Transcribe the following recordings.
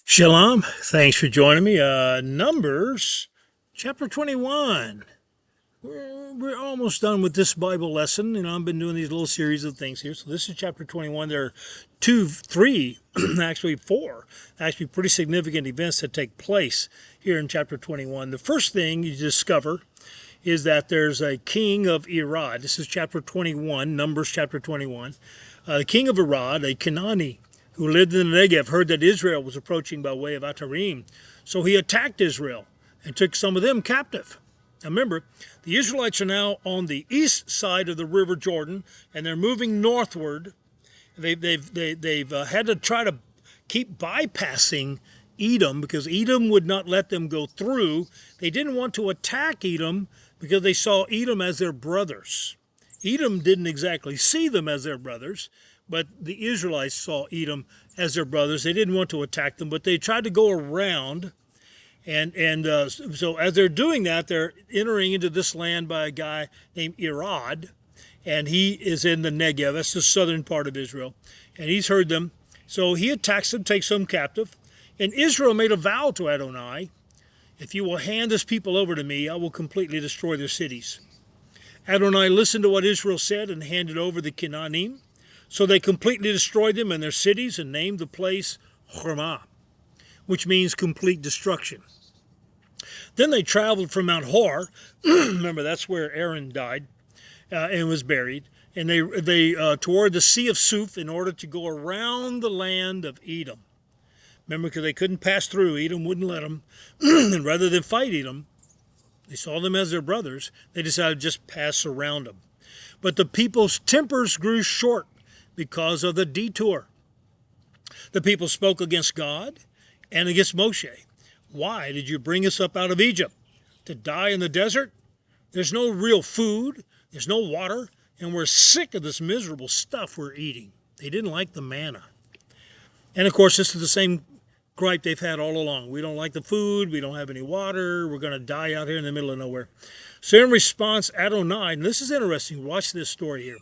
Shalom. Thanks for joining me. Numbers chapter 21. We're almost done with this Bible lesson. I've been doing these little series of things here. So this is chapter 21. There are three, actually four, pretty significant events that take place here in chapter 21. The first thing you discover is that there's a king of Irad. This is chapter 21, Numbers chapter 21. The king of Irad, a Canaanite, who lived in the Negev, heard that Israel was approaching by way of Atarim. So he attacked Israel and took some of them captive. Now remember, the Israelites are now on the east side of the river Jordan, and they're moving northward. They've had to try to keep bypassing Edom because Edom would not let them go through. They didn't want to attack Edom because they saw Edom as their brothers. Edom didn't exactly see them as their brothers, but the Israelites saw Edom as their brothers. They didn't want to attack them, but they tried to go around. So as they're doing that, they're entering into this land by a guy named Irad, and he is in the Negev. That's the southern part of Israel. And he's heard them. So he attacks them, takes them captive. And Israel made a vow to Adonai, if you will hand this people over to me, I will completely destroy their cities. Adonai listened to what Israel said and handed over the Canaanim. So they completely destroyed them and their cities and named the place Hormah, which means complete destruction. Then they traveled from Mount Hor. Remember, that's where Aaron died and was buried. And they toward the Sea of Suf in order to go around the land of Edom. Remember, because they couldn't pass through. Edom wouldn't let them. And rather than fight Edom, they saw them as their brothers. They decided to just pass around them. But the people's tempers grew short because of the detour. The people spoke against God and against Moshe. Why did you bring us up out of Egypt? To die in the desert? There's no real food, there's no water, and we're sick of this miserable stuff we're eating. They didn't like the manna. And of course, this is the same gripe they've had all along. We don't like the food, we don't have any water, we're going to die out here in the middle of nowhere. So in response, Adonai, and this is interesting, watch this story here.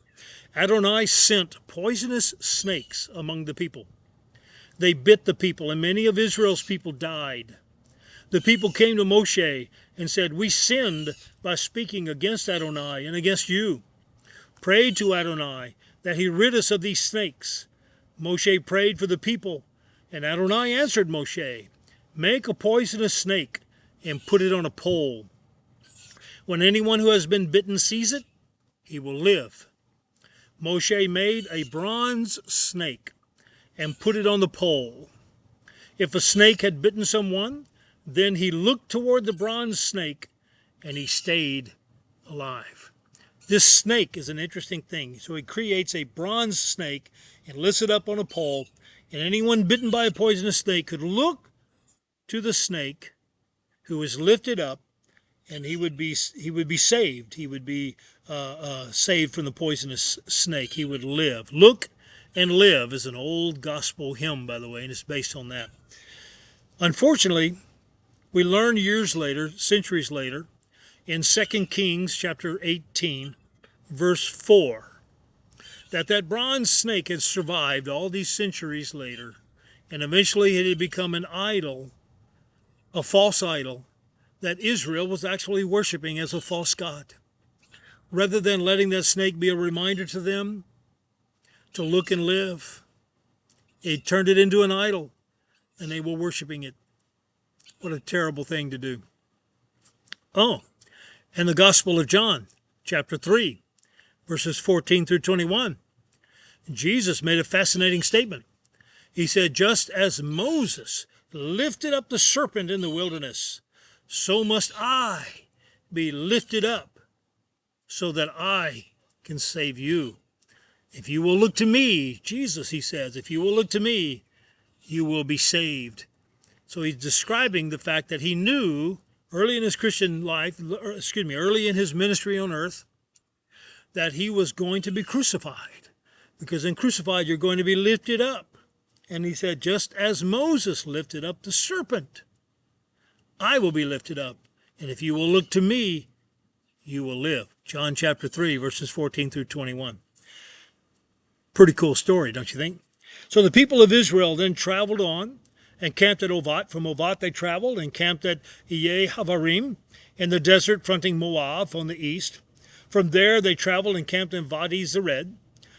Adonai sent poisonous snakes among the people. They bit the people, and many of Israel's people died. The people came to Moshe and said, we sinned by speaking against Adonai and against you. Prayed to Adonai that he rid us of these snakes. Moshe prayed for the people, and Adonai answered Moshe, make a poisonous snake and put it on a pole. When anyone who has been bitten sees it, he will live. Moshe made a bronze snake and put it on the pole. If a snake had bitten someone, then he looked toward the bronze snake and he stayed alive. This snake is an interesting thing. So he creates a bronze snake and lifts it up on a pole, and anyone bitten by a poisonous snake could look to the snake who was lifted up, and he would be saved. He would be saved from the poisonous snake. He would live. Look and live is an old gospel hymn, by the way, and it's based on that. Unfortunately, we learn years later, centuries later, in 2 Kings chapter 18, verse 4, that bronze snake had survived all these centuries later, and eventually it had become an idol, a false idol, that Israel was actually worshiping as a false god. Rather than letting that snake be a reminder to them to look and live, it turned it into an idol, and they were worshiping it. What a terrible thing to do. Oh, and the Gospel of John, chapter 3, verses 14 through 21. Jesus made a fascinating statement. He said, just as Moses lifted up the serpent in the wilderness, so must I be lifted up so that I can save you. If you will look to me, Jesus, he says, if you will look to me, you will be saved. So he's describing the fact that he knew early in his Christian life, early in his ministry on earth, that he was going to be crucified. Because in crucified, you're going to be lifted up. And he said, just as Moses lifted up the serpent, I will be lifted up, and if you will look to me, you will live. John chapter 3, verses 14 through 21. Pretty cool story, don't you think? So the people of Israel then traveled on, and camped at Ovat. From Ovat they traveled and camped at Iye Havarim in the desert fronting Moab on the east. From there they traveled and camped in Wadi Zered.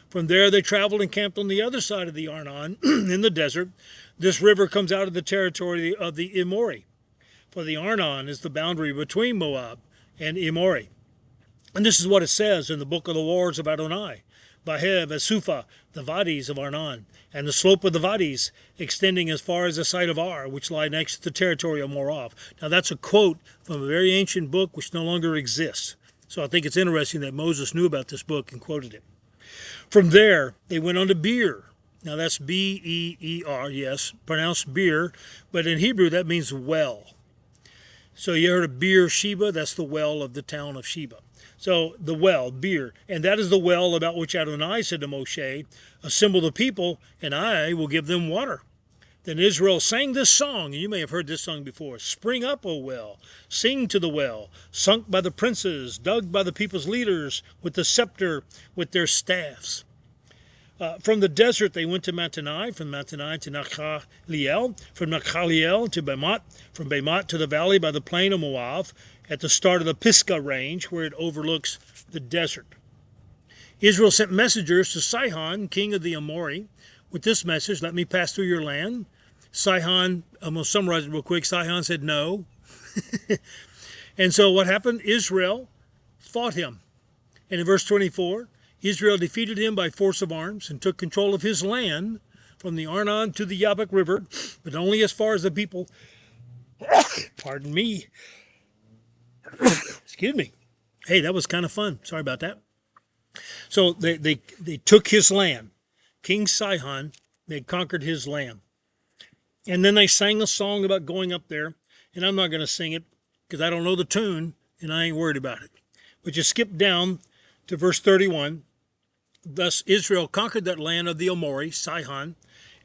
From there they traveled and camped on the other side of the Arnon in the desert. This river comes out of the territory of the Emori, for the Arnon is the boundary between Moab and Emori. And this is what it says in the book of the wars of Adonai. Vahev, Esupha, the Vadis of Arnon, and the slope of the Vadis extending as far as the site of Ar, which lie next to the territory of Morav. Now that's a quote from a very ancient book which no longer exists. So I think it's interesting that Moses knew about this book and quoted it. From there, they went on to Beer. Now that's B-E-E-R, yes, pronounced Beer, but in Hebrew that means well. So you heard of Beer Sheba, that's the well of the town of Sheba. So the well, Beer, and that is the well about which Adonai said to Moshe, assemble the people, and I will give them water. Then Israel sang this song, and you may have heard this song before. Spring up, O well, sing to the well, sunk by the princes, dug by the people's leaders, with the scepter, with their staffs. From the desert they went to Mattanai, from Mattanai to Nachaliel, from Nachaliel to Bemat, from Bemat to the valley by the plain of Moab, at the start of the Pisgah range, where it overlooks the desert. Israel sent messengers to Sihon, king of the Amori, with this message, let me pass through your land. Sihon, I'm going to summarize it real quick, Sihon said no. And so what happened? Israel fought him. And in verse 24, Israel defeated him by force of arms and took control of his land from the Arnon to the Yabbok River, but only as far as the people, pardon me, excuse me. Hey, that was kind of fun. Sorry about that. So they took his land. King Sihon, they conquered his land. And then they sang a song about going up there, and I'm not going to sing it because I don't know the tune, and I ain't worried about it. But you skip down to verse 31. Thus Israel conquered that land of the Amori, Sihon,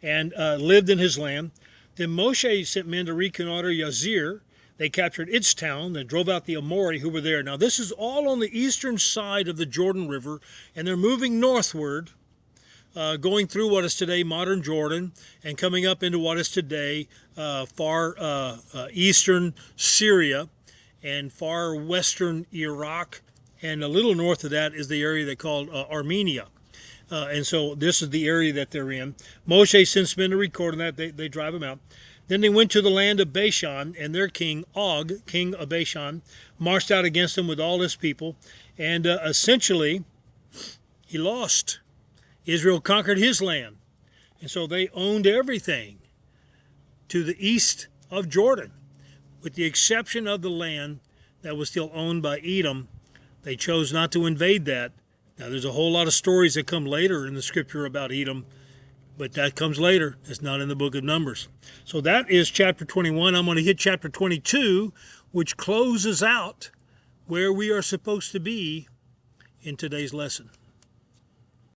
and lived in his land. Then Moshe sent men to reconnoiter Yazir. They captured its town and drove out the Amori who were there. Now this is all on the eastern side of the Jordan River, and they're moving northward, going through what is today modern Jordan and coming up into what is today far eastern Syria and far western Iraq, and a little north of that is the area they called Armenia. And so this is the area that they're in. Moshe sends men to record on that. They drive them out. Then they went to the land of Bashan, and their king, Og, king of Bashan, marched out against them with all his people. And essentially, he lost. Israel conquered his land. And so they owned everything to the east of Jordan, with the exception of the land that was still owned by Edom. They chose not to invade that. Now, there's a whole lot of stories that come later in the scripture about Edom, but that comes later. It's not in the book of Numbers. So that is chapter 21. I'm going to hit chapter 22, which closes out where we are supposed to be in today's lesson.